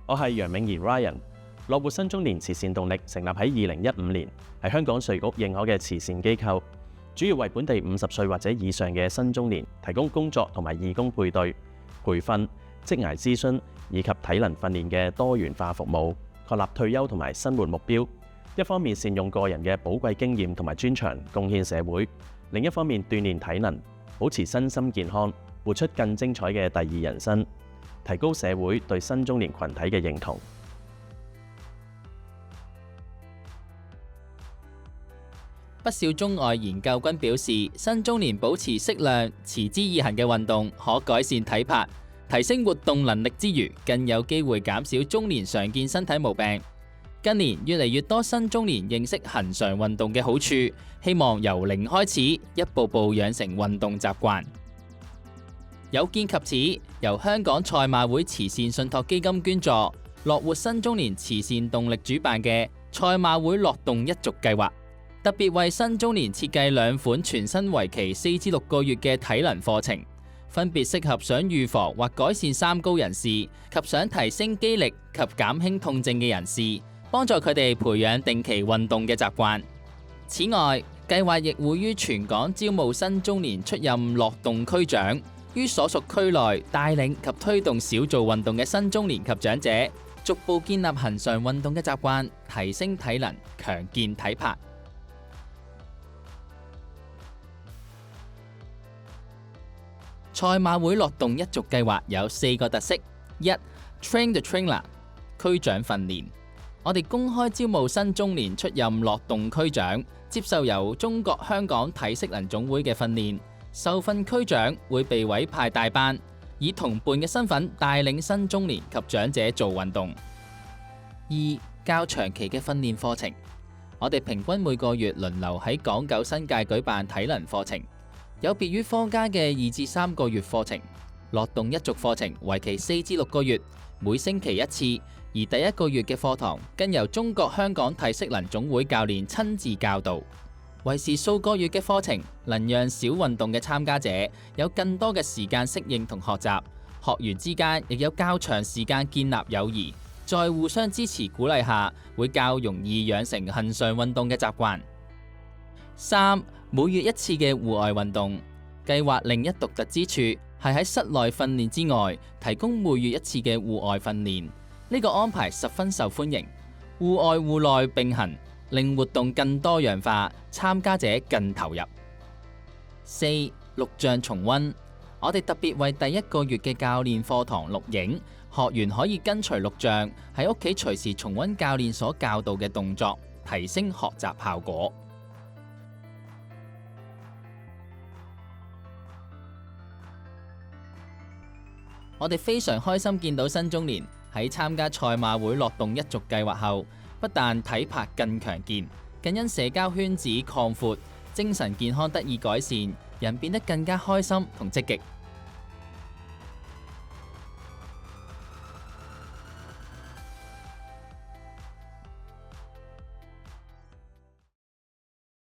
我係楊銘儀 Ryan。樂活新中年慈善動力成立喺2015年，係香港稅局認可嘅慈善機構，主要為本地50歲或者以上嘅新中年提供工作同埋義工配對、培訓、職涯諮詢以及體能訓練嘅多元化服務，確立退休同埋生活目標。一方面善用個人嘅寶貴經驗同埋專長貢獻社會，另一方面鍛鍊體能，保持身心健康，活出更精彩嘅第二人生，提高社會對新中年群體嘅認同。不少中外研究均表示，新中年保持適量、持之以恆嘅運動，可改善體魄、提升活動能力之餘，更有機會減少中年常見身體毛病。近年越嚟越多新中年認識恆常運動嘅好處，希望由零開始，一步步養成運動習慣。有見及此，由香港賽馬會慈善信託基金捐助，樂活新中年慈善動力主辦嘅賽馬會樂動一族計劃，特別為新中年設計2款全新為期4至6個月嘅體能課程，分別適合想預防或改善三高人士及想提升肌力及減輕痛症嘅人士，幫助佢哋培養定期運動嘅習慣。此外，計劃亦會於全港招募新中年出任樂動區長，於所屬區內帶領及推動少做運動嘅新中年及長者，逐步建立恆常運動嘅習慣，提升體能，強健體魄。賽馬會樂動一族計劃有4個特色： 1. Train the Trainer 區長訓練。我哋公開招募新中年出任樂動區長，接受由中國香港體適能總會嘅訓練。受訓區長會被委派帶班，以同伴嘅身份帶領新中年及長者做運動。 2. 較長期嘅訓練課程。我哋平均每個月輪流喺港九新界舉辦體能課程。有別於坊間嘅2至3個月課程，樂動一族課程為期4至6個月，每星期1次，而第1個月嘅課堂更由中國香港體適能總會教練親自教導。為時數個月嘅課程，能讓少運動嘅參加者有更多嘅時間適應同學習，學員之間亦有較長時間建立友誼，在互相支持鼓勵下，會較容易養成恆常運動嘅習慣。3. 每月1次嘅戶外運動計劃，另一獨特之處係喺室內訓練之外，提供每月1次嘅戶外訓練。呢個安排十分受歡迎，戶外戶內並行，令活動更多樣化，參加者更投入。4. 錄像重溫。我哋特別為第1個月嘅教練課堂錄影，學員可以跟隨錄像喺屋企隨時重溫教練所教導嘅動作，提升學習效果。我哋非常開心見到新中年喺參加賽馬會樂動一族計劃後，不但體魄更強健，更因社交圈子擴闊，精神健康得以改善，人變得更加開心同積極。